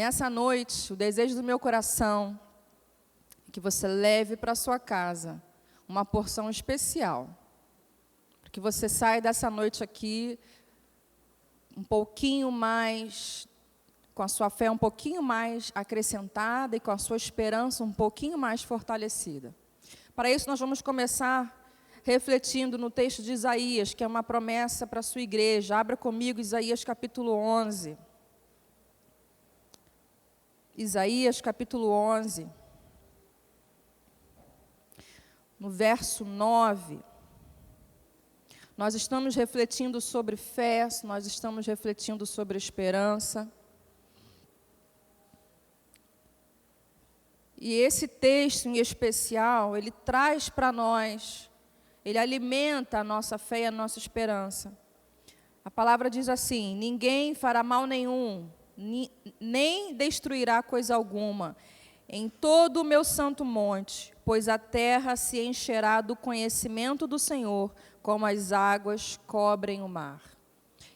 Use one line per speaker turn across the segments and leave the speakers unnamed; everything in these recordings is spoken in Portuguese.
nessa noite, o desejo do meu coração é que você leve para sua casa uma porção especial. Para que você saia dessa noite aqui um pouquinho mais, com a sua fé um pouquinho mais acrescentada e com a sua esperança um pouquinho mais fortalecida. Para isso, nós vamos começar refletindo no texto de Isaías, que é uma promessa para a sua igreja. Abra comigo Isaías capítulo 11. Isaías capítulo 11. No verso 9. Nós estamos refletindo sobre fé, nós estamos refletindo sobre esperança. E esse texto em especial, ele traz para nós, ele alimenta a nossa fé e a nossa esperança. A palavra diz assim: ninguém fará mal nenhum, nem destruirá coisa alguma, em todo o meu santo monte, pois a terra se encherá do conhecimento do Senhor, como as águas cobrem o mar.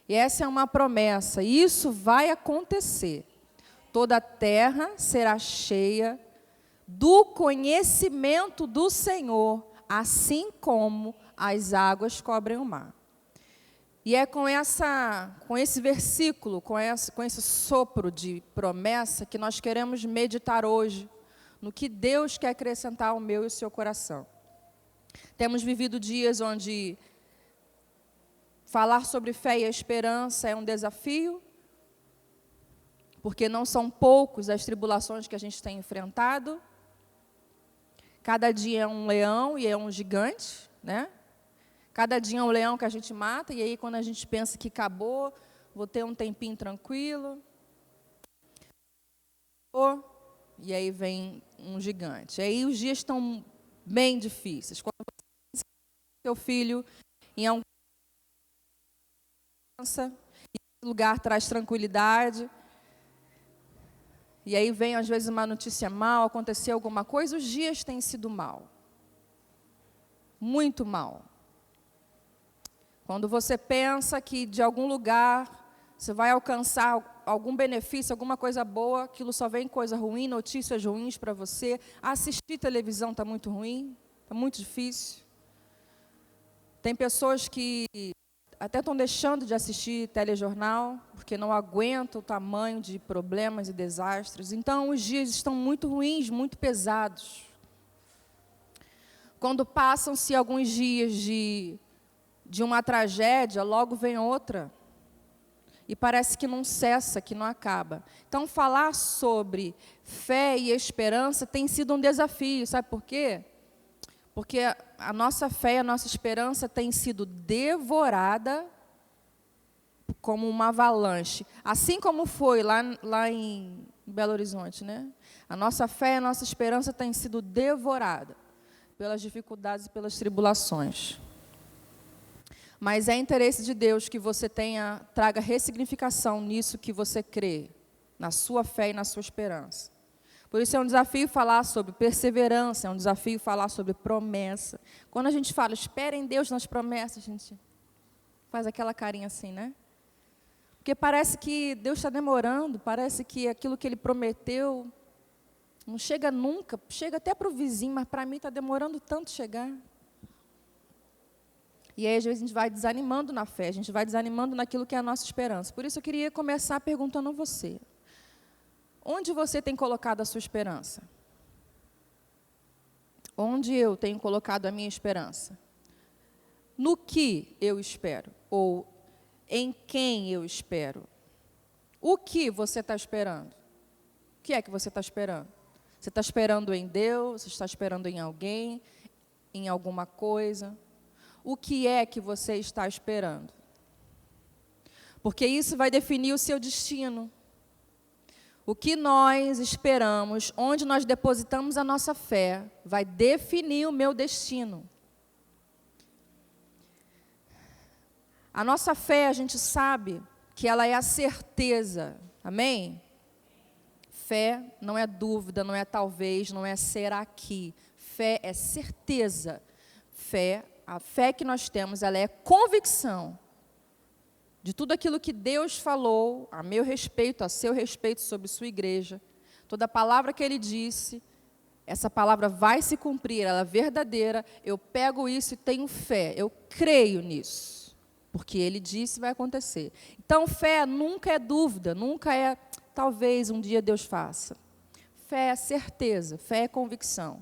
E essa é uma promessa, e isso vai acontecer. Toda a terra será cheia do conhecimento do Senhor, assim como as águas cobrem o mar. E é com esse versículo, com esse sopro de promessa, que nós queremos meditar hoje no que Deus quer acrescentar ao meu e ao seu coração. Temos vivido dias onde falar sobre fé e esperança é um desafio, porque não são poucos as tribulações que a gente tem enfrentado. Cada dia é um leão e é um gigante, né? Cada dia é um leão que a gente mata, e aí quando a gente pensa que acabou, vou ter um tempinho tranquilo, e aí vem um gigante. Aí os dias estão bem difíceis. Quando você pensa que seu filho em algum lugar traz tranquilidade, e aí vem, às vezes, uma notícia mal, aconteceu alguma coisa, os dias têm sido mal. Muito mal. Quando você pensa que, de algum lugar, você vai alcançar algum benefício, alguma coisa boa, aquilo só vem coisa ruim, notícias ruins para você. Assistir televisão está muito ruim, está muito difícil. Tem pessoas que até estão deixando de assistir telejornal, porque não aguentam o tamanho de problemas e desastres. Então, os dias estão muito ruins, muito pesados. Quando passam-se alguns dias de uma tragédia, logo vem outra. E parece que não cessa, que não acaba. Então, falar sobre fé e esperança tem sido um desafio. Sabe por quê? Porque a nossa fé e a nossa esperança tem sido devorada como uma avalanche. Assim como foi lá em Belo Horizonte, né? A nossa fé e a nossa esperança tem sido devorada pelas dificuldades e pelas tribulações. Mas é interesse de Deus que você traga ressignificação nisso que você crê, na sua fé e na sua esperança. Por isso é um desafio falar sobre perseverança, é um desafio falar sobre promessa. Quando a gente fala, espera em Deus nas promessas, a gente faz aquela carinha assim, né? Porque parece que Deus está demorando, parece que aquilo que Ele prometeu não chega nunca, chega até para o vizinho, mas para mim está demorando tanto chegar. E aí, às vezes, a gente vai desanimando na fé, a gente vai desanimando naquilo que é a nossa esperança. Por isso, eu queria começar perguntando a você. Onde você tem colocado a sua esperança? Onde eu tenho colocado a minha esperança? No que eu espero? Ou em quem eu espero? O que você está esperando? O que é que você está esperando? Você está esperando em Deus? Você está esperando em alguém? Em alguma coisa? O que é que você está esperando? Porque isso vai definir o seu destino. O que nós esperamos, onde nós depositamos a nossa fé, vai definir o meu destino. A nossa fé, a gente sabe que ela é a certeza. Amém? Fé não é dúvida, não é talvez, não é será que. Fé é certeza. A fé que nós temos, ela é convicção de tudo aquilo que Deus falou a meu respeito, a seu respeito sobre sua igreja, toda palavra que Ele disse, essa palavra vai se cumprir, ela é verdadeira, eu pego isso e tenho fé, eu creio nisso, porque Ele disse vai acontecer. Então, fé nunca é dúvida, nunca é, talvez um dia Deus faça. Fé é certeza, fé é convicção.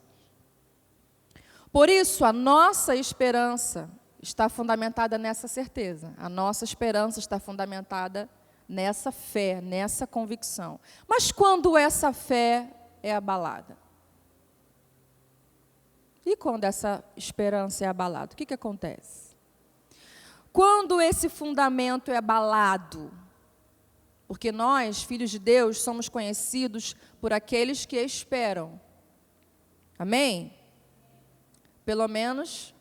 Por isso, a nossa esperança está fundamentada nessa certeza. A nossa esperança está fundamentada nessa fé, nessa convicção. Mas quando essa fé é abalada? E quando essa esperança é abalada? O que acontece? Quando esse fundamento é abalado, porque nós, filhos de Deus, somos conhecidos por aqueles que esperam. Amém? Pelo menos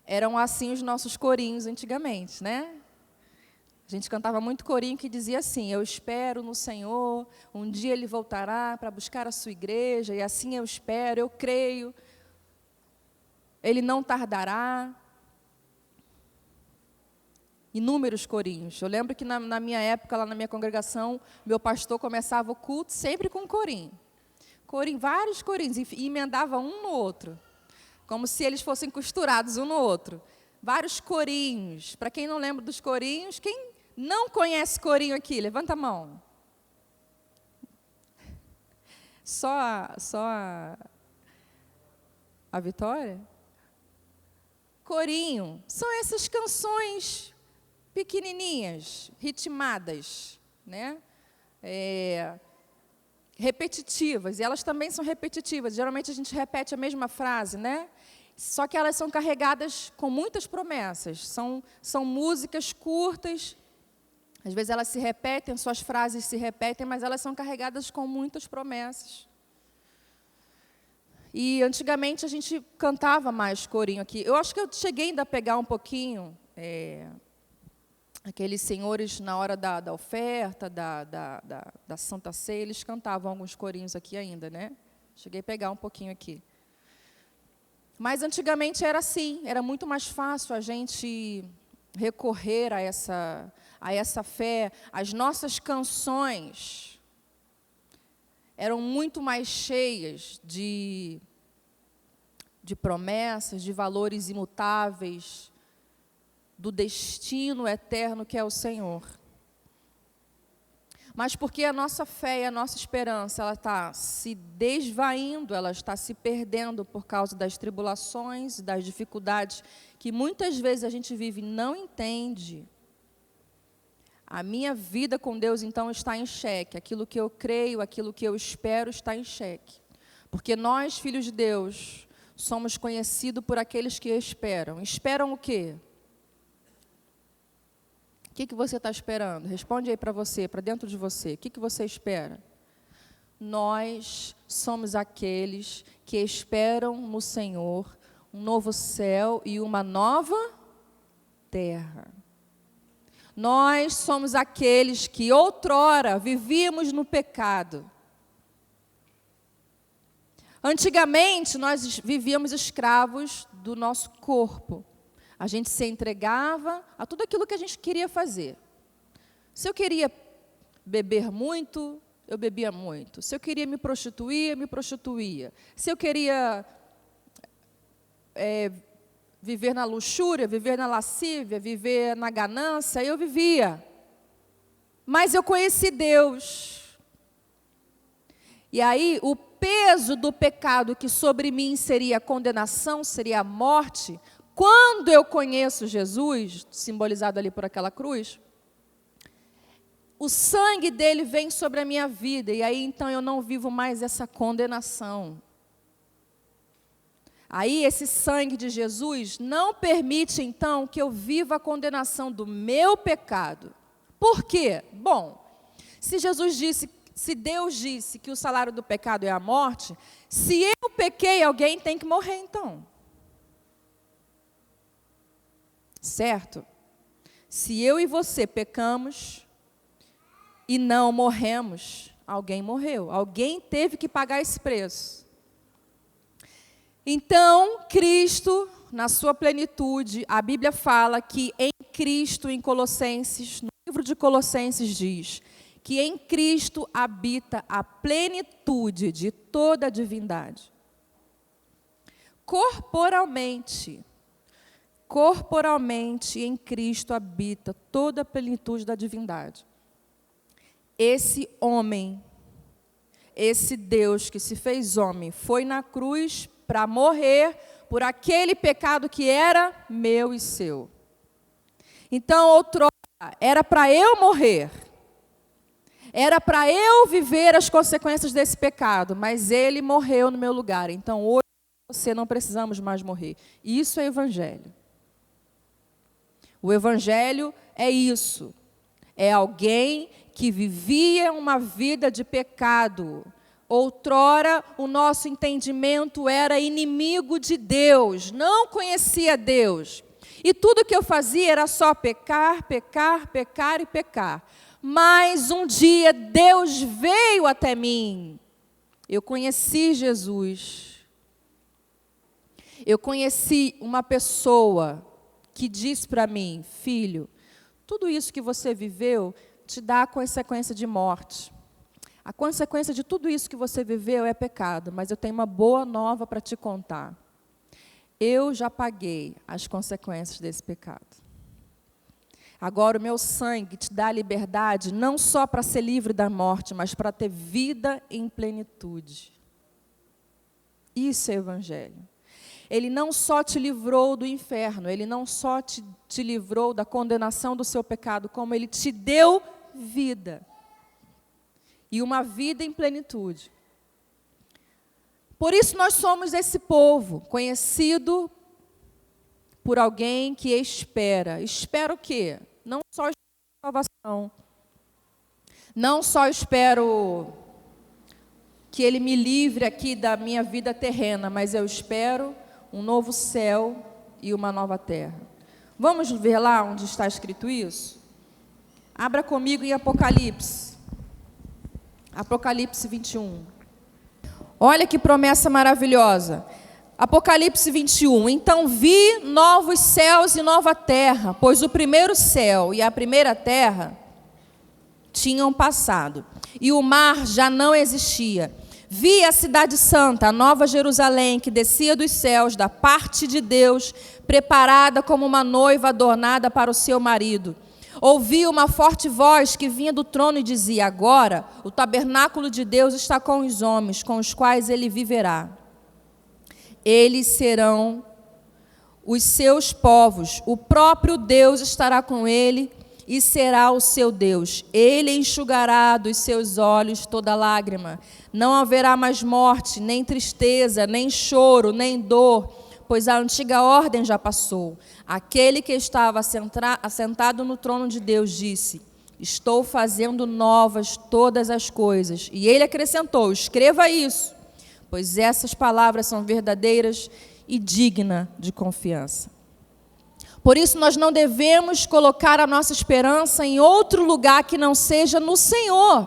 eram assim os nossos corinhos antigamente, né? A gente cantava muito corinho que dizia assim: eu espero no Senhor, um dia Ele voltará para buscar a sua igreja, e assim eu espero, eu creio, Ele não tardará. Inúmeros corinhos. Eu lembro que na minha época, lá na minha congregação, meu pastor começava o culto sempre com corinho. Vários corinhos, e emendava um no outro, como se eles fossem costurados um no outro. Vários corinhos. Para quem não lembra dos corinhos, quem não conhece corinho aqui? Levanta a mão. Só a Vitória? Corinho. São essas canções pequenininhas, ritmadas, né? Repetitivas, e elas também são repetitivas. Geralmente a gente repete a mesma frase, né? Só que elas são carregadas com muitas promessas. São músicas curtas, às vezes elas se repetem, suas frases se repetem, mas elas são carregadas com muitas promessas. E antigamente a gente cantava mais corinho aqui. Eu acho que eu cheguei ainda a pegar um pouquinho aqueles senhores, na hora da oferta, da Santa Ceia, eles cantavam alguns corinhos aqui ainda, né? Cheguei a pegar um pouquinho aqui. Mas antigamente era assim, era muito mais fácil a gente recorrer a essa fé. As nossas canções eram muito mais cheias de promessas, de valores imutáveis, do destino eterno que é o Senhor. Mas porque a nossa fé e a nossa esperança, ela está se desvaindo, ela está se perdendo por causa das tribulações, das dificuldades que muitas vezes a gente vive e não entende. A minha vida com Deus, então, está em xeque. Aquilo que eu creio, aquilo que eu espero está em xeque. Porque nós, filhos de Deus, somos conhecidos por aqueles que esperam. Esperam o quê? O que você está esperando? Responde aí para você, para dentro de você. O que você espera? Nós somos aqueles que esperam no Senhor um novo céu e uma nova terra. Nós somos aqueles que outrora vivíamos no pecado. Antigamente, nós vivíamos escravos do nosso corpo. A gente se entregava a tudo aquilo que a gente queria fazer. Se eu queria beber muito, eu bebia muito. Se eu queria me prostituir, eu me prostituía. Se eu queria viver na luxúria, viver na lascívia, viver na ganância, eu vivia. Mas eu conheci Deus. E aí, o peso do pecado que sobre mim seria a condenação, seria a morte. Quando eu conheço Jesus, simbolizado ali por aquela cruz, o sangue dele vem sobre a minha vida, e aí então eu não vivo mais essa condenação. Aí esse sangue de Jesus não permite então que eu viva a condenação do meu pecado. Por quê? Bom, se Deus disse que o salário do pecado é a morte, se eu pequei, alguém tem que morrer então. Certo? Se eu e você pecamos e não morremos, alguém morreu. Alguém teve que pagar esse preço. Então, Cristo, na sua plenitude, a Bíblia fala que em Cristo, em Colossenses, no livro de Colossenses diz que em Cristo habita a plenitude de toda a divindade. Corporalmente em Cristo habita toda a plenitude da divindade. Esse homem, esse Deus que se fez homem, foi na cruz para morrer por aquele pecado que era meu e seu. Então, outrora, era para eu morrer. Era para eu viver as consequências desse pecado, mas ele morreu no meu lugar. Então, hoje, você não precisamos mais morrer. Isso é evangelho. O evangelho é isso. É alguém que vivia uma vida de pecado. Outrora, o nosso entendimento era inimigo de Deus, não conhecia Deus. E tudo que eu fazia era só pecar, pecar, pecar e pecar. Mas um dia Deus veio até mim. Eu conheci Jesus. Eu conheci uma pessoa que disse para mim: filho, tudo isso que você viveu te dá a consequência de morte. A consequência de tudo isso que você viveu é pecado, mas eu tenho uma boa nova para te contar. Eu já paguei as consequências desse pecado. Agora o meu sangue te dá a liberdade, não só para ser livre da morte, mas para ter vida em plenitude. Isso é evangelho. Ele não só te livrou do inferno, ele não só te livrou da condenação do seu pecado, como ele te deu vida. E uma vida em plenitude. Por isso nós somos esse povo, conhecido por alguém que espera. Espera o quê? Não só espero salvação. Não só espero que ele me livre aqui da minha vida terrena, mas eu espero um novo céu e uma nova terra. Vamos ver lá onde está escrito isso? Abra comigo em Apocalipse. Apocalipse 21. Olha que promessa maravilhosa. Apocalipse 21. Então vi novos céus e nova terra, pois o primeiro céu e a primeira terra tinham passado, e o mar já não existia. Vi a cidade santa, a nova Jerusalém, que descia dos céus, da parte de Deus, preparada como uma noiva adornada para o seu marido. Ouvi uma forte voz que vinha do trono e dizia: agora o tabernáculo de Deus está com os homens, com os quais ele viverá. Eles serão os seus povos, o próprio Deus estará com ele e será o seu Deus. Ele enxugará dos seus olhos toda lágrima. Não haverá mais morte, nem tristeza, nem choro, nem dor, pois a antiga ordem já passou. Aquele que estava assentado no trono de Deus disse: estou fazendo novas todas as coisas. E ele acrescentou: escreva isso, pois essas palavras são verdadeiras e dignas de confiança. Por isso nós não devemos colocar a nossa esperança em outro lugar que não seja no Senhor.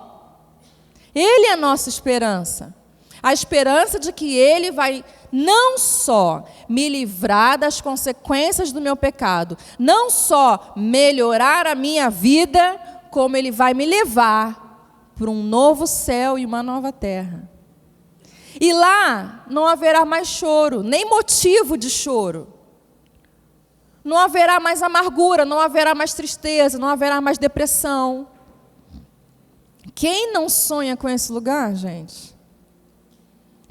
Ele é a nossa esperança. A esperança de que Ele vai não só me livrar das consequências do meu pecado, não só melhorar a minha vida, como Ele vai me levar para um novo céu e uma nova terra. E lá não haverá mais choro, nem motivo de choro. Não haverá mais amargura, não haverá mais tristeza, não haverá mais depressão. Quem não sonha com esse lugar, gente?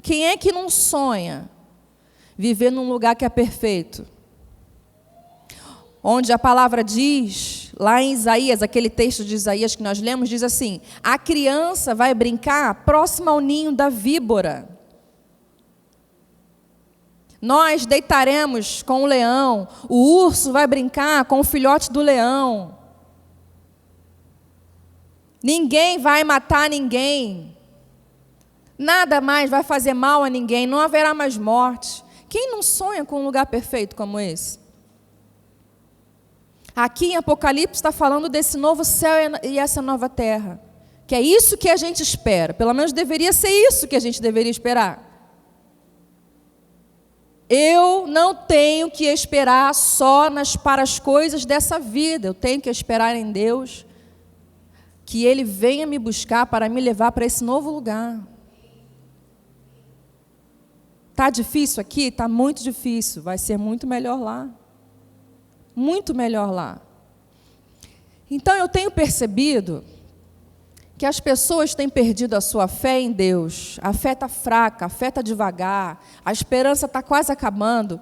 Quem é que não sonha viver num lugar que é perfeito? Onde a palavra diz, lá em Isaías, aquele texto de Isaías que nós lemos, diz assim: a criança vai brincar próxima ao ninho da víbora. Nós deitaremos com o leão, o urso vai brincar com o filhote do leão. Ninguém vai matar ninguém. Nada mais vai fazer mal a ninguém, não haverá mais morte. Quem não sonha com um lugar perfeito como esse? Aqui em Apocalipse está falando desse novo céu e essa nova terra. Que é isso que a gente espera. Pelo menos deveria ser isso que a gente deveria esperar. Eu não tenho que esperar só para as coisas dessa vida. Eu tenho que esperar em Deus que Ele venha me buscar para me levar para esse novo lugar. Está difícil aqui? Está muito difícil. Vai ser muito melhor lá. Muito melhor lá. Então, eu tenho percebido que as pessoas têm perdido a sua fé em Deus. A fé está fraca, a fé está devagar, a esperança está quase acabando,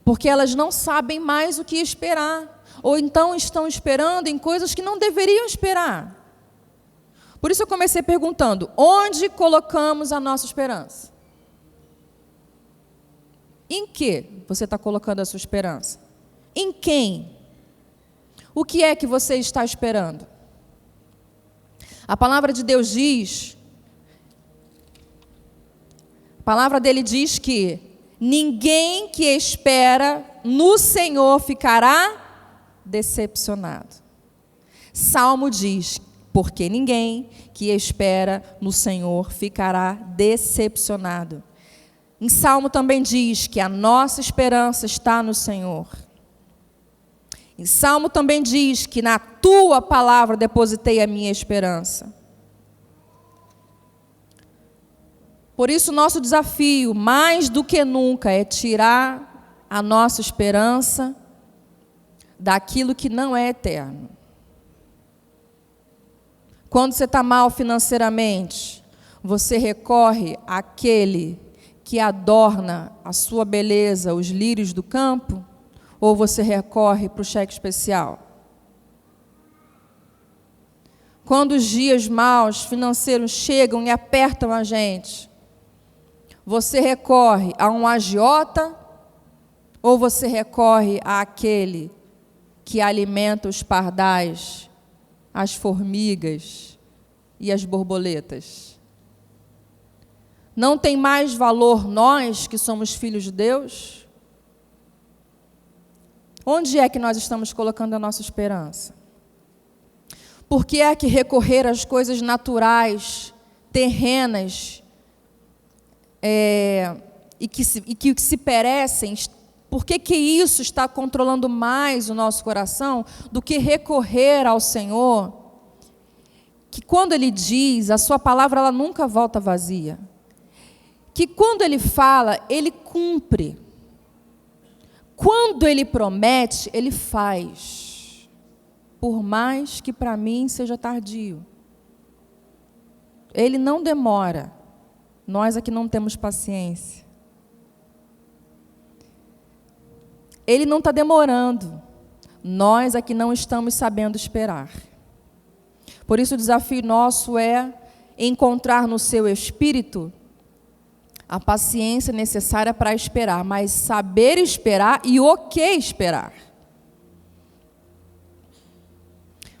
porque elas não sabem mais o que esperar, ou então estão esperando em coisas que não deveriam esperar. Por isso eu comecei perguntando, onde colocamos a nossa esperança? Em que você está colocando a sua esperança? Em quem? O que é que você está esperando? A palavra de Deus diz, a palavra dele diz que ninguém que espera no Senhor ficará decepcionado. Salmo diz, porque ninguém que espera no Senhor ficará decepcionado. Em Salmo também diz que a nossa esperança está no Senhor. Em Salmo também diz que na tua palavra depositei a minha esperança. Por isso, nosso desafio, mais do que nunca, é tirar a nossa esperança daquilo que não é eterno. Quando você está mal financeiramente, você recorre àquele que adorna a sua beleza, os lírios do campo? Ou você recorre para o cheque especial? Quando os dias maus financeiros chegam e apertam a gente, você recorre a um agiota ou você recorre àquele que alimenta os pardais, as formigas e as borboletas? Não tem mais valor nós que somos filhos de Deus? Onde é que nós estamos colocando a nossa esperança? Por que é que recorrer às coisas naturais, terrenas, e que se perecem, por que isso está controlando mais o nosso coração do que recorrer ao Senhor? Que quando Ele diz, a sua palavra ela nunca volta vazia. Que quando Ele fala, Ele cumpre. Quando Ele promete, Ele faz. Por mais que para mim seja tardio. Ele não demora. Nós aqui não temos paciência. Ele não está demorando. Nós aqui não estamos sabendo esperar. Por isso o desafio nosso é encontrar no seu espírito a paciência necessária para esperar, mas saber esperar e o que esperar.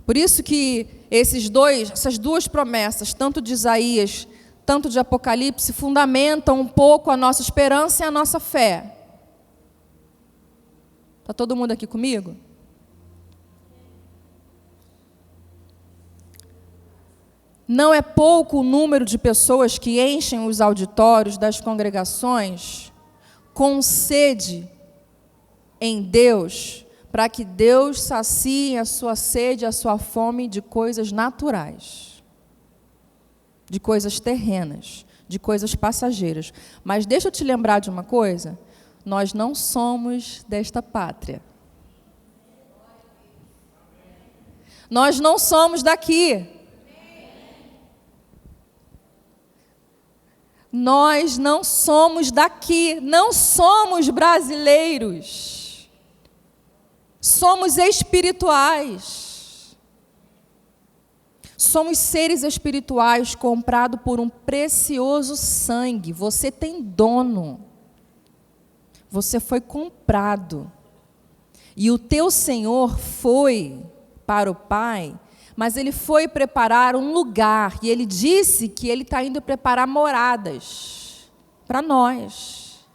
Por isso que essas duas promessas, tanto de Isaías, tanto de Apocalipse, fundamentam um pouco a nossa esperança e a nossa fé. Está todo mundo aqui comigo? Não é pouco o número de pessoas que enchem os auditórios das congregações com sede em Deus, para que Deus sacie a sua sede, a sua fome de coisas naturais, de coisas terrenas, de coisas passageiras. Mas deixa eu te lembrar de uma coisa, nós não somos desta pátria. Nós não somos daqui. Nós não somos daqui, não somos brasileiros. Somos espirituais. Somos seres espirituais comprados por um precioso sangue. Você tem dono. Você foi comprado. E o teu Senhor foi para o Pai, mas Ele foi preparar um lugar. E Ele disse que Ele está indo preparar moradas para nós.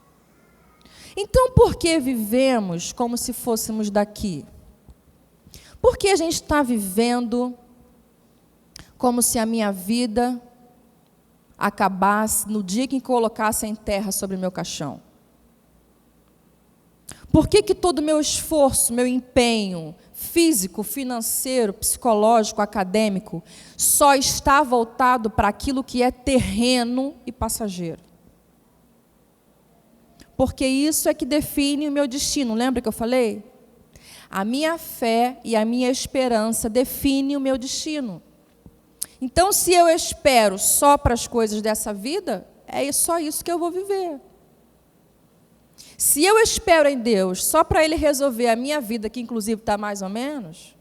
Então, por que vivemos como se fôssemos daqui? Por que a gente está vivendo como se a minha vida acabasse no dia que colocassem terra sobre o meu caixão? Por que todo o meu esforço, meu empenho físico, financeiro, psicológico, acadêmico, só está voltado para aquilo que é terreno e passageiro? Porque isso é que define o meu destino. Lembra que eu falei? A minha fé e a minha esperança definem o meu destino. Então, se eu espero só para as coisas dessa vida, é só isso que eu vou viver. Se eu espero em Deus só para Ele resolver a minha vida, que inclusive está mais ou menos,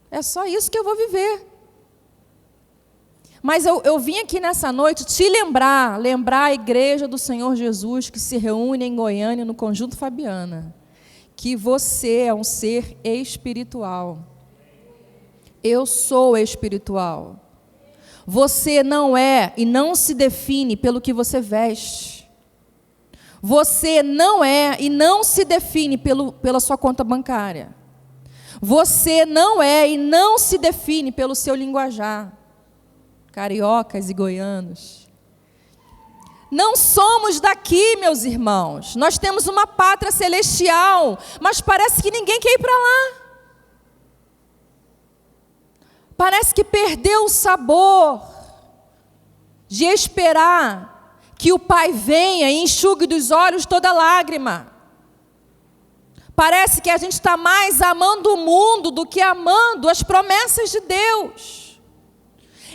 é só isso que eu vou viver. Mas eu vim aqui nessa noite te lembrar a igreja do Senhor Jesus que se reúne em Goiânia, no Conjunto Fabiana, que você é um ser espiritual. Eu sou espiritual. Você não é e não se define pelo que você veste. Você não é e não se define pela sua conta bancária. Você não é e não se define pelo seu linguajar. Cariocas e goianos. Não somos daqui, meus irmãos. Nós temos uma pátria celestial, mas parece que ninguém quer ir para lá. Parece que perdeu o sabor de esperar que o Pai venha e enxugue dos olhos toda lágrima. Parece que a gente está mais amando o mundo do que amando as promessas de Deus.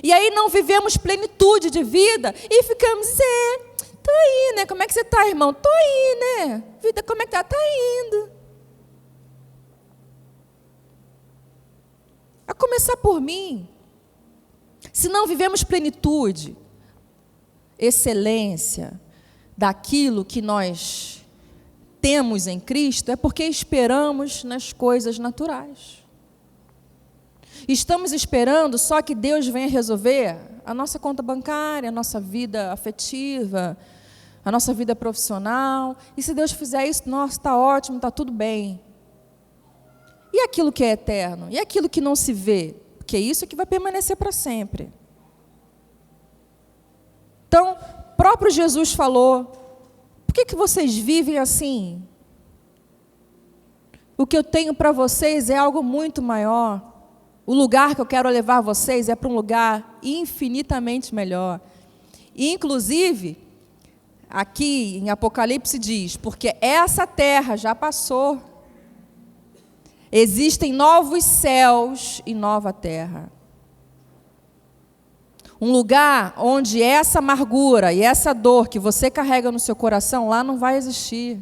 E aí não vivemos plenitude de vida e ficamos, tô aí, né? Como é que você está, irmão? Tô aí, né? Vida, como é que tá? Tá indo. A começar por mim. Se não vivemos plenitude, excelência daquilo que nós temos em Cristo, é porque esperamos nas coisas naturais. Estamos esperando só que Deus venha resolver a nossa conta bancária, a nossa vida afetiva, a nossa vida profissional. E se Deus fizer isso, nossa, está ótimo, está tudo bem. E aquilo que é eterno? E aquilo que não se vê? Porque isso é que vai permanecer para sempre. Então, o próprio Jesus falou, por que vocês vivem assim? O que eu tenho para vocês é algo muito maior. O lugar que eu quero levar vocês é para um lugar infinitamente melhor. E, inclusive, aqui em Apocalipse diz, porque essa terra já passou. Existem novos céus e nova terra. Um lugar onde essa amargura e essa dor que você carrega no seu coração, lá não vai existir.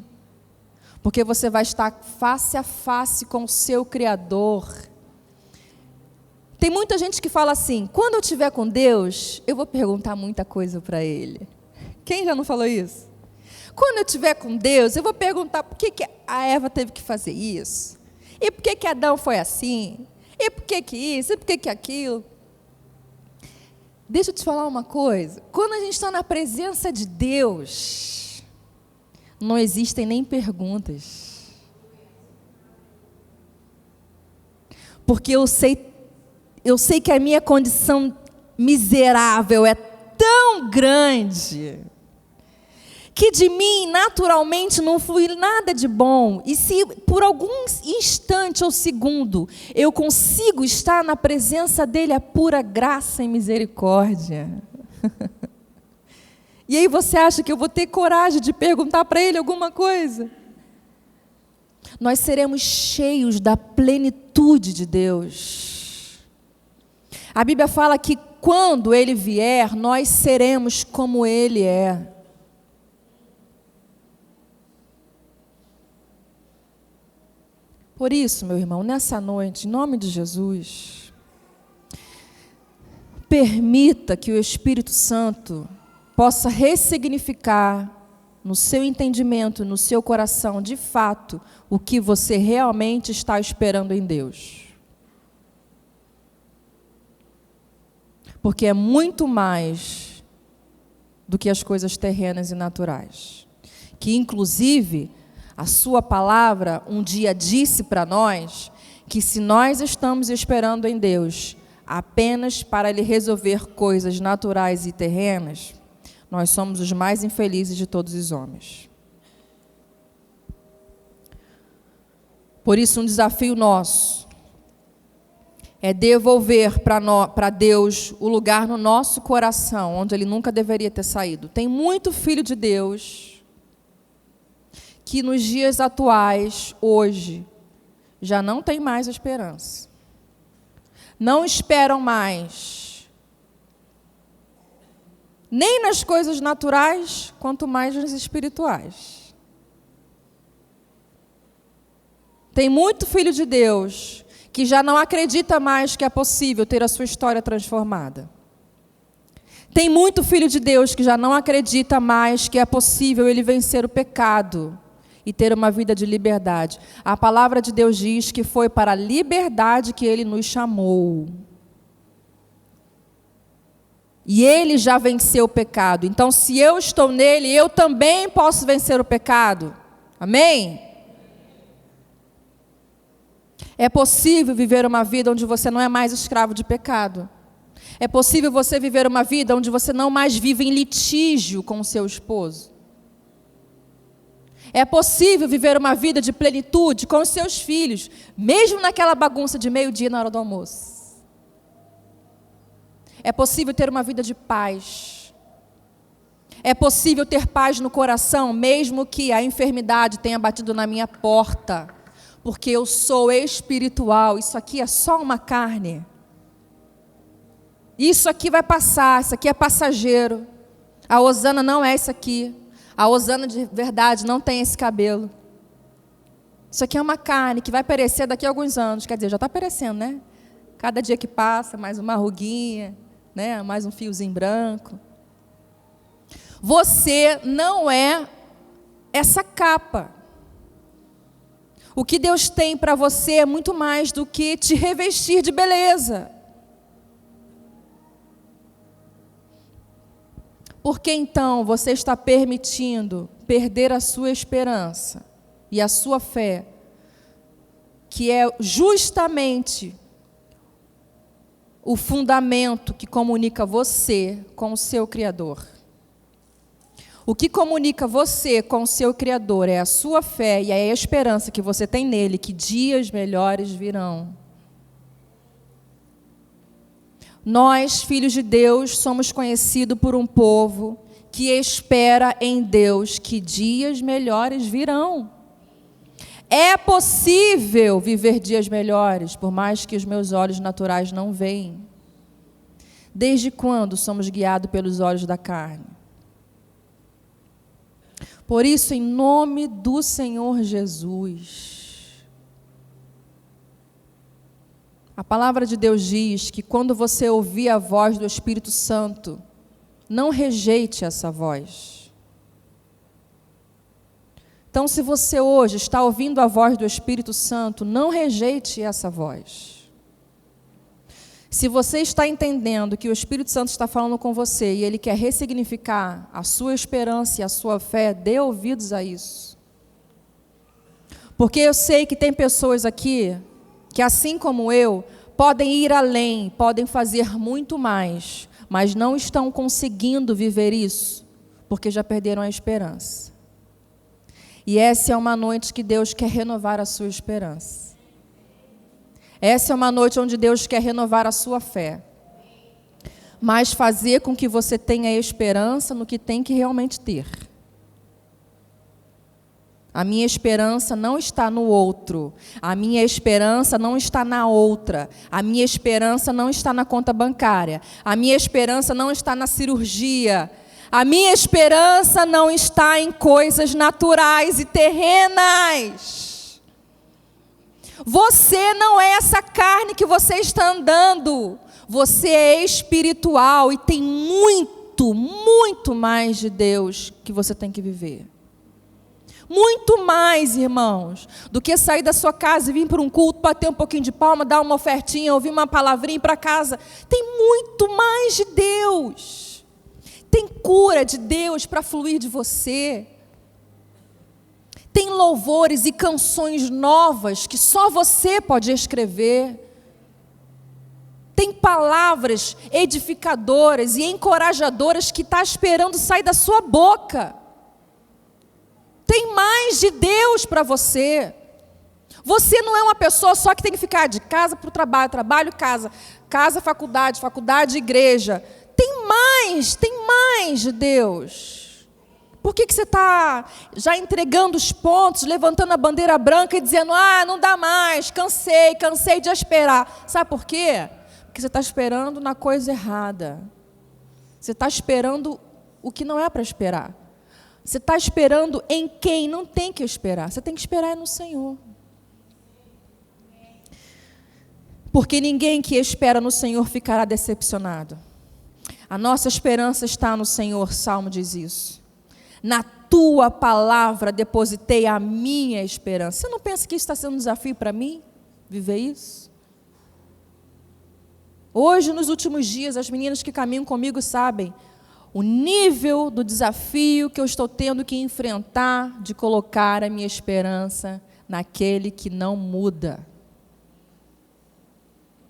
Porque você vai estar face a face com o seu Criador. Tem muita gente que fala assim, quando eu estiver com Deus, eu vou perguntar muita coisa para Ele. Quem já não falou isso? Quando eu estiver com Deus, eu vou perguntar por que a Eva teve que fazer isso? E por que Adão foi assim? E por que isso? E por que aquilo? Deixa eu te falar uma coisa. Quando a gente está na presença de Deus, não existem nem perguntas. Porque eu sei que a minha condição miserável é tão grande que de mim naturalmente não flui nada de bom. E se por algum instante ou segundo eu consigo estar na presença dele, é pura graça e misericórdia. E aí você acha que eu vou ter coragem de perguntar para ele alguma coisa? Nós seremos cheios da plenitude de Deus. A Bíblia fala que quando ele vier, nós seremos como ele é. Por isso, meu irmão, nessa noite, em nome de Jesus, permita que o Espírito Santo possa ressignificar no seu entendimento, no seu coração, de fato, o que você realmente está esperando em Deus. Porque é muito mais do que as coisas terrenas e naturais. Que, inclusive, a sua palavra um dia disse para nós que se nós estamos esperando em Deus apenas para Ele resolver coisas naturais e terrenas, nós somos os mais infelizes de todos os homens. Por isso, um desafio nosso é devolver para Deus o lugar no nosso coração, onde Ele nunca deveria ter saído. Tem muito filho de Deus que nos dias atuais, hoje, já não tem mais esperança. Não esperam mais, nem nas coisas naturais, quanto mais nas espirituais. Tem muito filho de Deus que já não acredita mais que é possível ter a sua história transformada. Tem muito filho de Deus que já não acredita mais que é possível ele vencer o pecado e ter uma vida de liberdade. A palavra de Deus diz que foi para a liberdade que Ele nos chamou. E Ele já venceu o pecado. Então, se eu estou nele, eu também posso vencer o pecado. Amém? É possível viver uma vida onde você não é mais escravo de pecado. É possível você viver uma vida onde você não mais vive em litígio com o seu esposo. É possível viver uma vida de plenitude com os seus filhos, mesmo naquela bagunça de meio-dia na hora do almoço. É possível ter uma vida de paz. É possível ter paz no coração, mesmo que a enfermidade tenha batido na minha porta, porque eu sou espiritual. Isso aqui é só uma carne. Isso aqui vai passar, isso aqui é passageiro. A Osana não é isso aqui. A Osana de verdade não tem esse cabelo. Isso aqui é uma carne que vai perecer daqui a alguns anos. Quer dizer, já está perecendo, né? Cada dia que passa, mais uma ruguinha, né? Mais um fiozinho branco. Você não é essa capa. O que Deus tem para você é muito mais do que te revestir de beleza. Por que então você está permitindo perder a sua esperança e a sua fé, que é justamente o fundamento que comunica você com o seu Criador? O que comunica você com o seu Criador é a sua fé e a esperança que você tem nele, que dias melhores virão. Nós, filhos de Deus, somos conhecidos por um povo que espera em Deus que dias melhores virão. É possível viver dias melhores, por mais que os meus olhos naturais não veem. Desde quando somos guiados pelos olhos da carne? Por isso, em nome do Senhor Jesus, a palavra de Deus diz que quando você ouvir a voz do Espírito Santo, não rejeite essa voz. Então, se você hoje está ouvindo a voz do Espírito Santo, não rejeite essa voz. Se você está entendendo que o Espírito Santo está falando com você e ele quer ressignificar a sua esperança e a sua fé, dê ouvidos a isso. Porque eu sei que tem pessoas aqui que, assim como eu, podem ir além, podem fazer muito mais, mas não estão conseguindo viver isso, porque já perderam a esperança. E essa é uma noite que Deus quer renovar a sua esperança. Essa é uma noite onde Deus quer renovar a sua fé, mas fazer com que você tenha esperança no que tem que realmente ter. A minha esperança não está no outro. A minha esperança não está na outra. A minha esperança não está na conta bancária. A minha esperança não está na cirurgia. A minha esperança não está em coisas naturais e terrenas. Você não é essa carne que você está andando. Você é espiritual e tem muito, muito mais de Deus que você tem que viver. Muito mais, irmãos, do que sair da sua casa e vir para um culto, bater um pouquinho de palma, dar uma ofertinha, ouvir uma palavrinha para casa. Tem muito mais de Deus. Tem cura de Deus para fluir de você. Tem louvores e canções novas que só você pode escrever. Tem palavras edificadoras e encorajadoras que está esperando sair da sua boca. Tem mais de Deus para você. Você não é uma pessoa só que tem que ficar de casa para o trabalho, trabalho, casa, casa, faculdade, faculdade, igreja. Tem mais de Deus. Por que você está já entregando os pontos, levantando a bandeira branca e dizendo, não dá mais, cansei de esperar. Sabe por quê? Porque você está esperando na coisa errada. Você está esperando o que não é para esperar. Você está esperando em quem não tem que esperar. Você tem que esperar no Senhor. Porque ninguém que espera no Senhor ficará decepcionado. A nossa esperança está no Senhor, Salmo diz isso. Na tua palavra depositei a minha esperança. Você não pensa que isso está sendo um desafio para mim? Viver isso? Hoje, nos últimos dias, as meninas que caminham comigo sabem o nível do desafio que eu estou tendo que enfrentar de colocar a minha esperança naquele que não muda,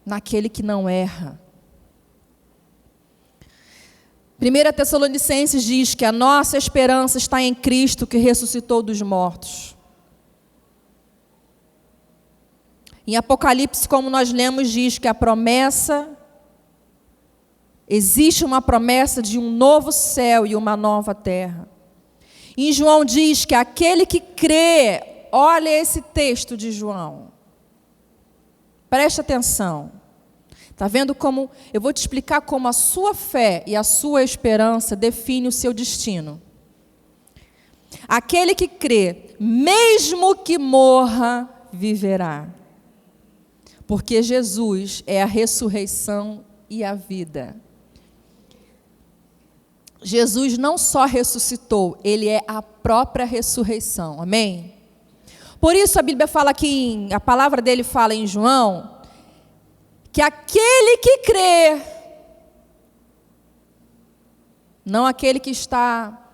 naquele que não erra. 1 Tessalonicenses diz que a nossa esperança está em Cristo que ressuscitou dos mortos. Em Apocalipse, como nós lemos, diz que existe uma promessa de um novo céu e uma nova terra. Em João diz que aquele que crê, olha esse texto de João, preste atenção. Está vendo como, eu vou te explicar como a sua fé e a sua esperança definem o seu destino. Aquele que crê, mesmo que morra, viverá. Porque Jesus é a ressurreição e a vida. Jesus não só ressuscitou, Ele é a própria ressurreição, amém? Por isso a Bíblia fala aqui, a palavra dele fala em João, que aquele que crê, não aquele que está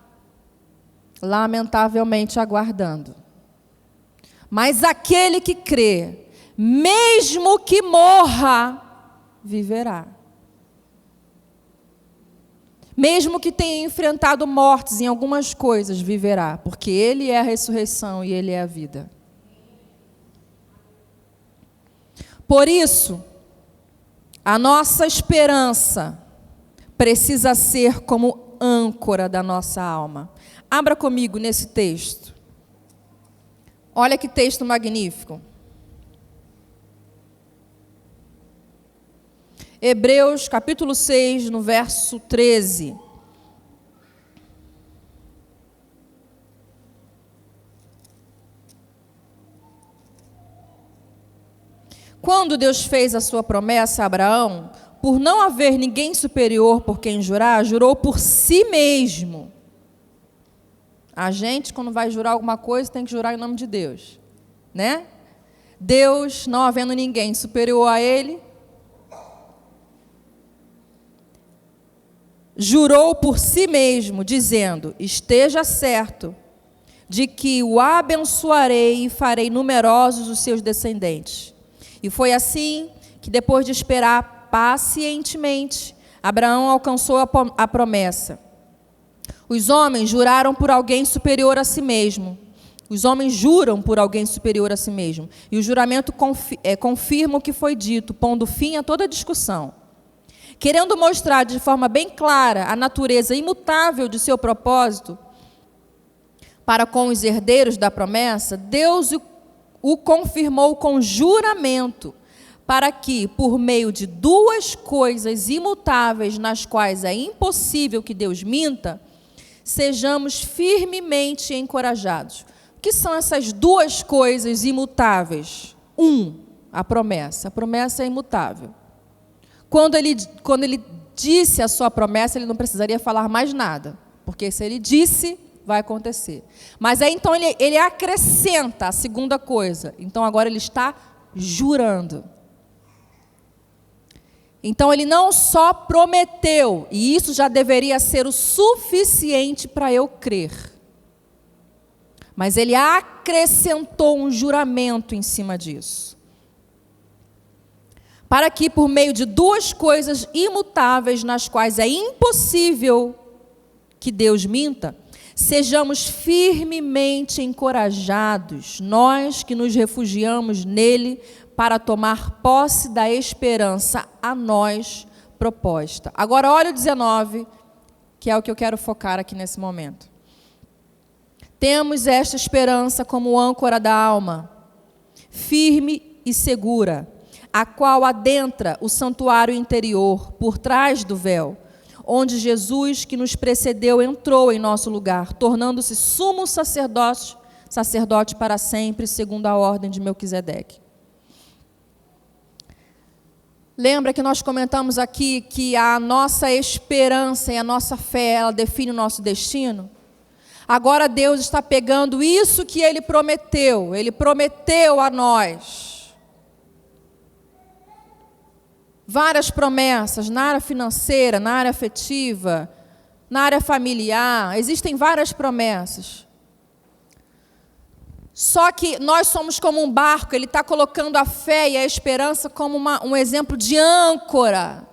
lamentavelmente aguardando, mas aquele que crê, mesmo que morra, viverá. Mesmo que tenha enfrentado mortes em algumas coisas, viverá, porque Ele é a ressurreição e Ele é a vida. Por isso, a nossa esperança precisa ser como âncora da nossa alma. Abra comigo nesse texto. Olha que texto magnífico. Hebreus, capítulo 6, no verso 13. Quando Deus fez a sua promessa a Abraão, por não haver ninguém superior por quem jurar, jurou por si mesmo. A gente, quando vai jurar alguma coisa, tem que jurar em nome de Deus, né? Deus, não havendo ninguém superior a Ele, jurou por si mesmo, dizendo, esteja certo de que o abençoarei e farei numerosos os seus descendentes. E foi assim que, depois de esperar pacientemente, Abraão alcançou a promessa. Os homens juraram por alguém superior a si mesmo. Os homens juram por alguém superior a si mesmo. E o juramento confirma o que foi dito, pondo fim a toda discussão. Querendo mostrar de forma bem clara a natureza imutável de seu propósito para com os herdeiros da promessa, Deus o confirmou com juramento, para que, por meio de duas coisas imutáveis, nas quais é impossível que Deus minta, sejamos firmemente encorajados. O que são essas duas coisas imutáveis? A promessa. A promessa é imutável. Quando ele disse a sua promessa, ele não precisaria falar mais nada, porque se ele disse, vai acontecer. Mas aí então ele acrescenta a segunda coisa. Então agora ele está jurando. Então ele não só prometeu, e isso já deveria ser o suficiente para eu crer, mas ele acrescentou um juramento em cima disso. Para que, por meio de duas coisas imutáveis, nas quais é impossível que Deus minta, Sejamos firmemente encorajados, nós que nos refugiamos nele para tomar posse da esperança a nós proposta. Agora olha o 19, que é o que eu quero focar aqui nesse momento. Temos esta esperança como âncora da alma, firme e segura, a qual adentra o santuário interior, por trás do véu, onde Jesus, que nos precedeu, entrou em nosso lugar, tornando-se sumo sacerdote para sempre, segundo a ordem de Melquisedeque. Lembra que nós comentamos aqui que a nossa esperança e a nossa fé, ela define o nosso destino? Agora Deus está pegando isso que Ele prometeu a nós. Várias promessas na área financeira, na área afetiva, na área familiar, existem várias promessas. Só que nós somos como um barco, Ele está colocando a fé e a esperança como um exemplo de âncora.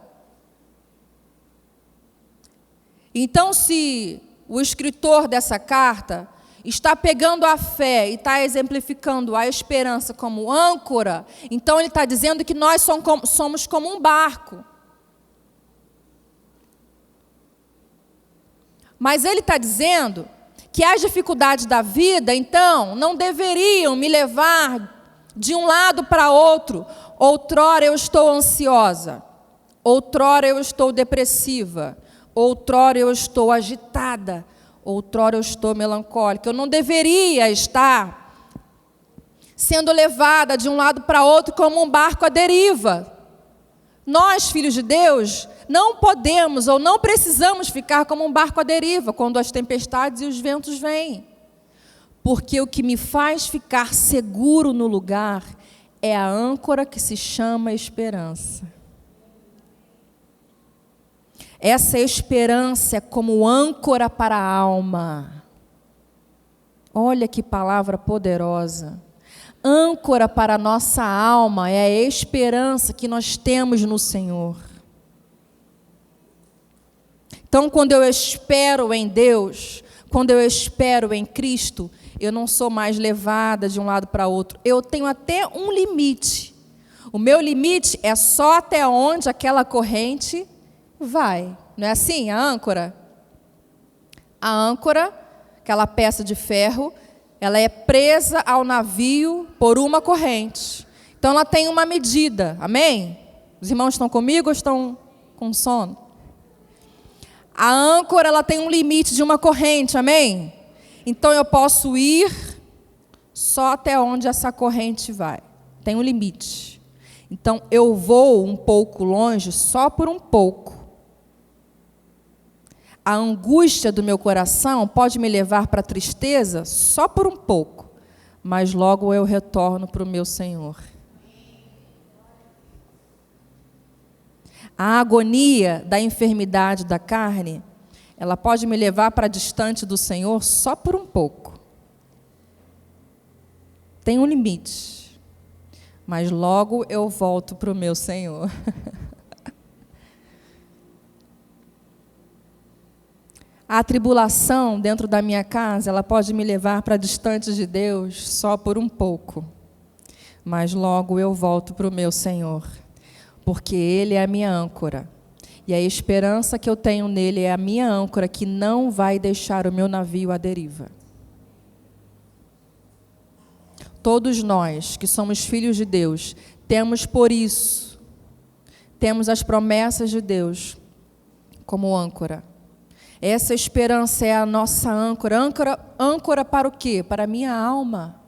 Então, se o escritor dessa carta está pegando a fé e está exemplificando a esperança como âncora, então ele está dizendo que nós somos como um barco. Mas ele está dizendo que as dificuldades da vida, então, não deveriam me levar de um lado para outro. Outrora eu estou ansiosa, outrora eu estou depressiva, outrora eu estou agitada, outrora eu estou melancólica. Eu não deveria estar sendo levada de um lado para outro como um barco à deriva. Nós, filhos de Deus, não podemos ou não precisamos ficar como um barco à deriva quando as tempestades e os ventos vêm. Porque o que me faz ficar seguro no lugar é a âncora que se chama esperança. Essa esperança é como âncora para a alma. Olha que palavra poderosa. Âncora para a nossa alma é a esperança que nós temos no Senhor. Então, quando eu espero em Deus, quando eu espero em Cristo, eu não sou mais levada de um lado para outro. Eu tenho até um limite. O meu limite é só até onde aquela corrente vai. Não é assim a âncora? A âncora, aquela peça de ferro, ela é presa ao navio por uma corrente. Então ela tem uma medida, amém? Os irmãos estão comigo ou estão com sono? A âncora, ela tem um limite de uma corrente, amém? Então eu posso ir só até onde essa corrente vai. Tem um limite. Então eu vou um pouco longe só por um pouco. A angústia do meu coração pode me levar para a tristeza só por um pouco, mas logo eu retorno para o meu Senhor. A agonia da enfermidade da carne, ela pode me levar para distante do Senhor só por um pouco. Tem um limite, mas logo eu volto para o meu Senhor. A tribulação dentro da minha casa, ela pode me levar para distante de Deus só por um pouco. Mas logo eu volto para o meu Senhor, porque Ele é a minha âncora. E a esperança que eu tenho nele é a minha âncora, que não vai deixar o meu navio à deriva. Todos nós que somos filhos de Deus, temos por isso, temos as promessas de Deus como âncora. Essa esperança é a nossa âncora. Âncora para o quê? Para a minha alma.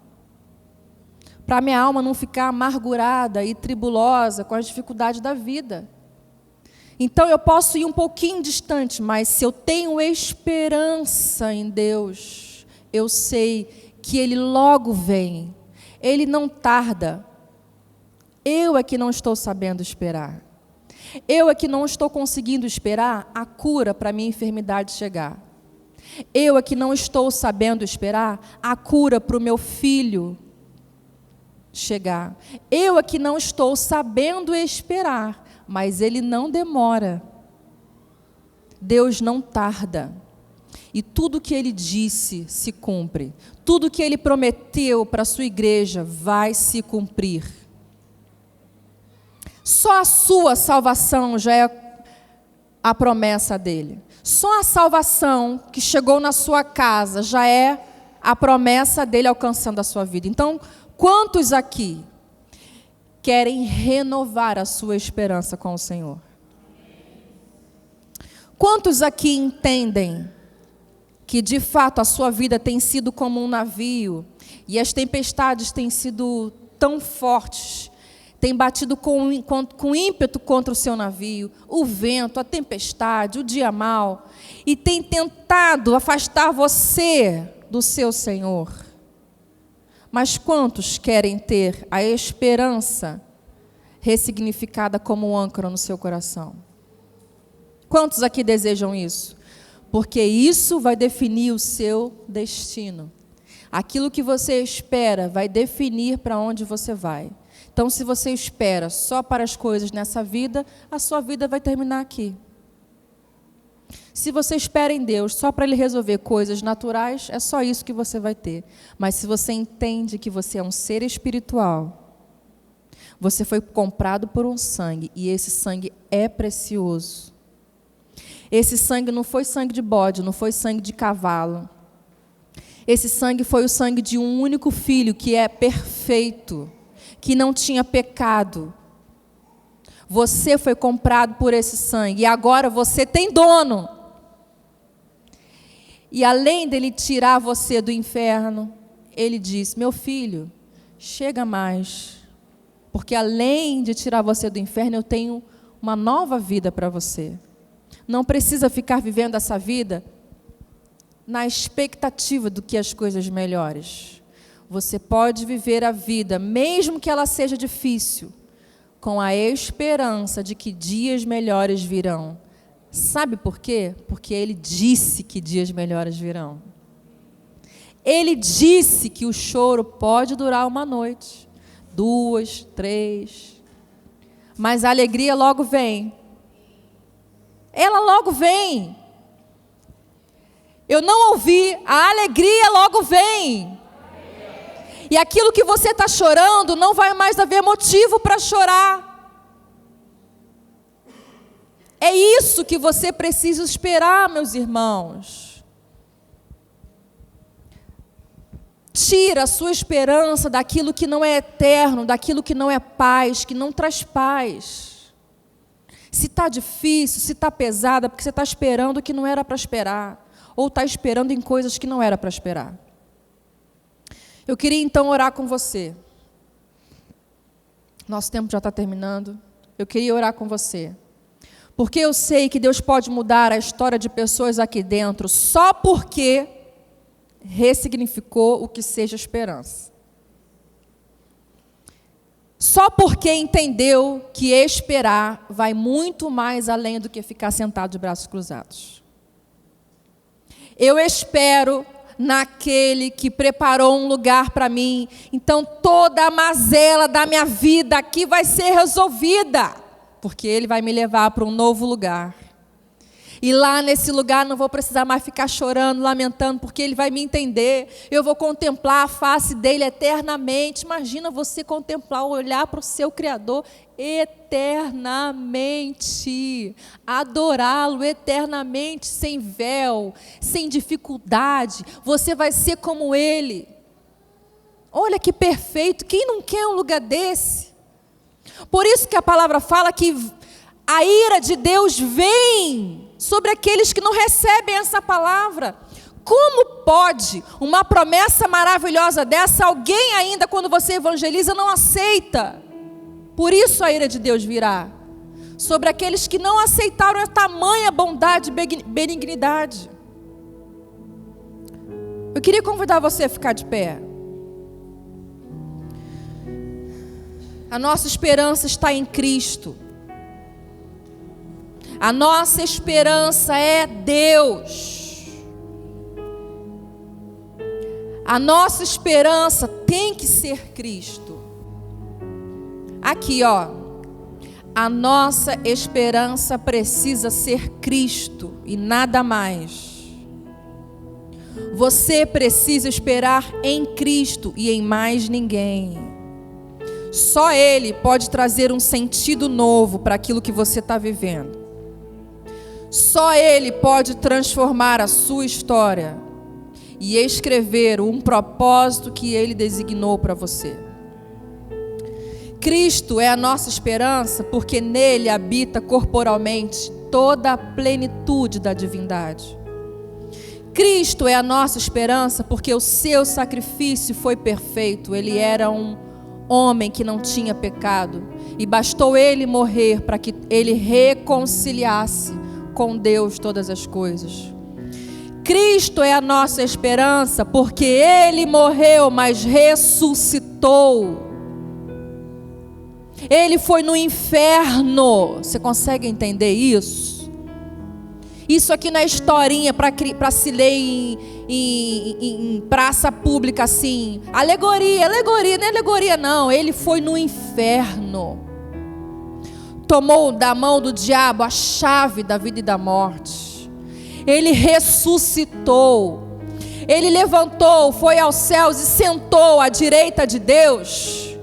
Para a minha alma não ficar amargurada e tribulosa com as dificuldades da vida. Então eu posso ir um pouquinho distante, mas se eu tenho esperança em Deus, eu sei que Ele logo vem. Ele não tarda. Eu é que não estou sabendo esperar. Eu é que não estou conseguindo esperar a cura para a minha enfermidade chegar. Eu é que não estou sabendo esperar a cura para o meu filho chegar. Eu é que não estou sabendo esperar, mas Ele não demora. Deus não tarda. E tudo que Ele disse se cumpre. Tudo que Ele prometeu para a sua igreja vai se cumprir. Só a sua salvação já é a promessa dele. Só a salvação que chegou na sua casa já é a promessa dele alcançando a sua vida. Então, quantos aqui querem renovar a sua esperança com o Senhor? Quantos aqui entendem que de fato a sua vida tem sido como um navio e as tempestades têm sido tão fortes, têm batido com ímpeto contra o seu navio, o vento, a tempestade, o dia mau, e tem tentado afastar você do seu Senhor? Mas quantos querem ter a esperança ressignificada como um âncora no seu coração? Quantos aqui desejam isso? Porque isso vai definir o seu destino. Aquilo que você espera vai definir para onde você vai. Então, se você espera só para as coisas nessa vida, a sua vida vai terminar aqui. Se você espera em Deus só para Ele resolver coisas naturais, é só isso que você vai ter. Mas se você entende que você é um ser espiritual, você foi comprado por um sangue, e esse sangue é precioso. Esse sangue não foi sangue de bode, não foi sangue de cavalo. Esse sangue foi o sangue de um único filho que é perfeito, que não tinha pecado. Você foi comprado por esse sangue e agora você tem dono. E além dele tirar você do inferno, ele diz: meu filho, chega mais, porque além de tirar você do inferno, eu tenho uma nova vida para você. Não precisa ficar vivendo essa vida na expectativa do que as coisas melhores. Você pode viver a vida, mesmo que ela seja difícil, com a esperança de que dias melhores virão. Sabe por quê? Porque Ele disse que dias melhores virão. Ele disse que o choro pode durar uma noite, 2, 3, mas a alegria logo vem. Ela logo vem. Eu não ouvi, a alegria logo vem. E aquilo que você está chorando, não vai mais haver motivo para chorar. É isso que você precisa esperar, meus irmãos. Tira a sua esperança daquilo que não é eterno, daquilo que não é paz, que não traz paz. Se está difícil, se está pesada, é porque você está esperando o que não era para esperar. Ou está esperando em coisas que não era para esperar. Eu queria então orar com você. Nosso tempo já está terminando. Eu queria orar com você. Porque eu sei que Deus pode mudar a história de pessoas aqui dentro só porque ressignificou o que seja esperança. Só porque entendeu que esperar vai muito mais além do que ficar sentado de braços cruzados. Eu espero naquele que preparou um lugar para mim, então toda a mazela da minha vida aqui vai ser resolvida, porque Ele vai me levar para um novo lugar. E lá nesse lugar não vou precisar mais ficar chorando, lamentando, porque Ele vai me entender. Eu vou contemplar a face dEle eternamente. Imagina você contemplar, olhar para o seu Criador eternamente. Adorá-lo eternamente, sem véu, sem dificuldade. Você vai ser como Ele. Olha que perfeito. Quem não quer um lugar desse? Por isso que a palavra fala que a ira de Deus vem sobre aqueles que não recebem essa palavra. Como pode uma promessa maravilhosa dessa, alguém ainda quando você evangeliza não aceita? Por isso a ira de Deus virá sobre aqueles que não aceitaram a tamanha bondade e benignidade. Eu queria convidar você a ficar de pé. A nossa esperança está em Cristo. A nossa esperança é Deus. A nossa esperança tem que ser Cristo. Aqui, ó. A nossa esperança precisa ser Cristo e nada mais. Você precisa esperar em Cristo e em mais ninguém. Só Ele pode trazer um sentido novo para aquilo que você está vivendo. Só Ele pode transformar a sua história e escrever um propósito que Ele designou para você. Cristo é a nossa esperança porque nele habita corporalmente toda a plenitude da divindade. Cristo é a nossa esperança porque o seu sacrifício foi perfeito. Ele era um homem que não tinha pecado e bastou ele morrer para que ele reconciliasse com Deus todas as coisas. Cristo é a nossa esperança porque ele morreu, mas ressuscitou. Ele foi no inferno. Você consegue entender isso? Isso aqui não é historinha para se ler em praça pública assim. Alegoria, alegoria, não é alegoria não. Ele foi no inferno. Tomou da mão do diabo a chave da vida e da morte. Ele ressuscitou. Ele levantou, foi aos céus e sentou à direita de Deus.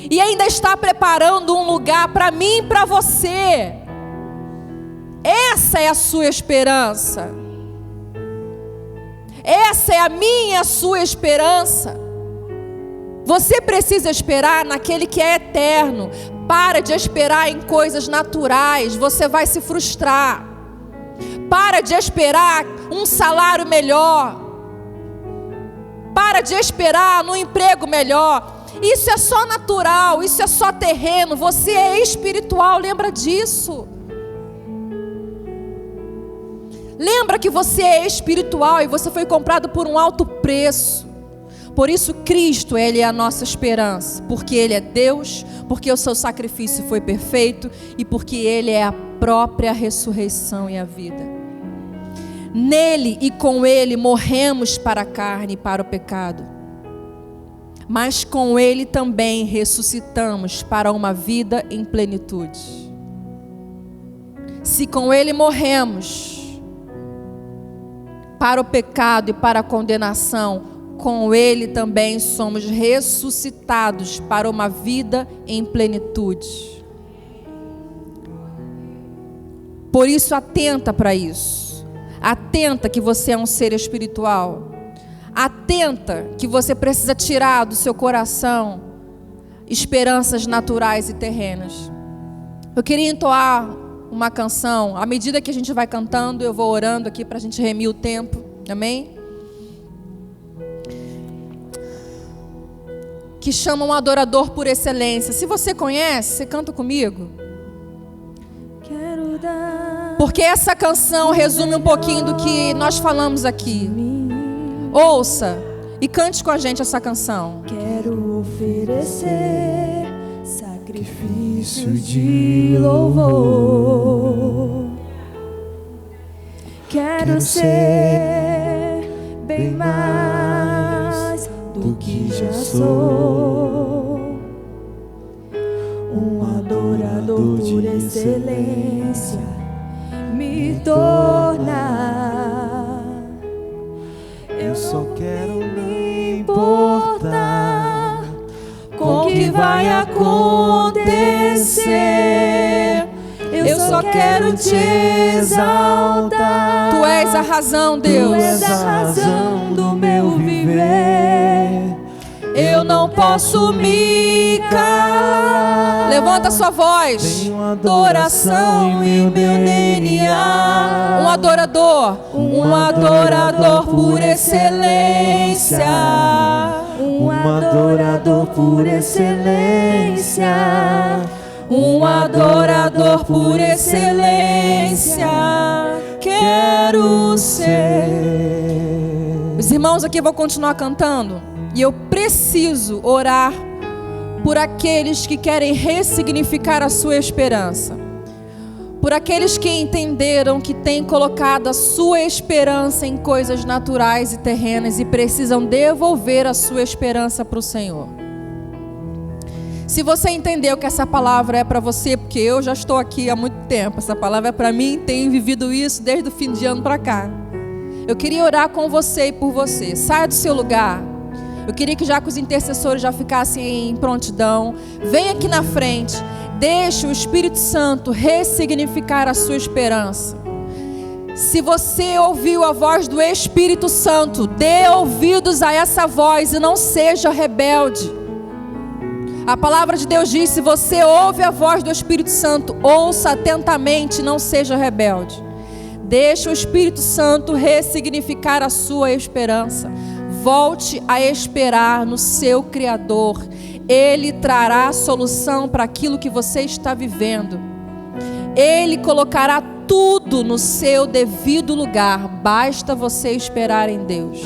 E ainda está preparando um lugar para mim e para você. Essa é a sua esperança. Essa é a minha e a sua esperança. Você precisa esperar naquele que é eterno. Para de esperar em coisas naturais, você vai se frustrar. Para de esperar um salário melhor. Para de esperar num emprego melhor. Isso é só natural, isso é só terreno. Você é espiritual, lembra disso. Lembra que você é espiritual e você foi comprado por um alto preço. Por isso Cristo, Ele é a nossa esperança. Porque Ele é Deus, porque o seu sacrifício foi perfeito e porque Ele é a própria ressurreição e a vida. Nele e com Ele morremos para a carne e para o pecado. Mas com Ele também ressuscitamos para uma vida em plenitude. Se com Ele morremos para o pecado e para a condenação, com Ele também somos ressuscitados para uma vida em plenitude. Por isso, atenta para isso. Atenta que você é um ser espiritual. Atenta que você precisa tirar do seu coração esperanças naturais e terrenas. Eu queria entoar uma canção. À medida que a gente vai cantando, eu vou orando aqui para a gente remir o tempo. Amém? Que chama um adorador por excelência. Se você conhece, você canta comigo.
Quero dar.
Porque essa canção resume um pouquinho do que nós falamos aqui. Ouça e cante com a gente essa canção.
Quero oferecer sacrifício de louvor. Quero ser bem mais do que já sou. Um adorador por excelência me tornar.
Eu só quero me importar
com o que vai acontecer. Eu só quero te exaltar.
Tu és a razão, Deus.
Tu és a razão do meu viver. Eu não posso me calar.
Levanta sua voz.
Tenho
Adoração em meu DNA.
Um adorador por excelência.
Um adorador por excelência.
Um adorador por excelência. Quero ser. Os irmãos aqui vão continuar cantando. E eu preciso orar por aqueles que querem ressignificar a sua esperança. Por aqueles que entenderam que têm colocado a sua esperança em coisas naturais e terrenas e precisam devolver a sua esperança para o Senhor. Se você entendeu que essa palavra é para você, porque eu já estou aqui há muito tempo, essa palavra é para mim, tenho vivido isso desde o fim de ano para cá. Eu queria orar com você e por você. Saia do seu lugar. Eu queria que já que os intercessores já ficassem em prontidão, venha aqui na frente. Deixe o Espírito Santo ressignificar a sua esperança. Se você ouviu a voz do Espírito Santo, dê ouvidos a essa voz e não seja rebelde. A palavra de Deus diz: se você ouve a voz do Espírito Santo, ouça atentamente, não seja rebelde. Deixe o Espírito Santo ressignificar a sua esperança. Volte a esperar no seu Criador. Ele trará solução para aquilo que você está vivendo. Ele colocará tudo no seu devido lugar. Basta você esperar em Deus.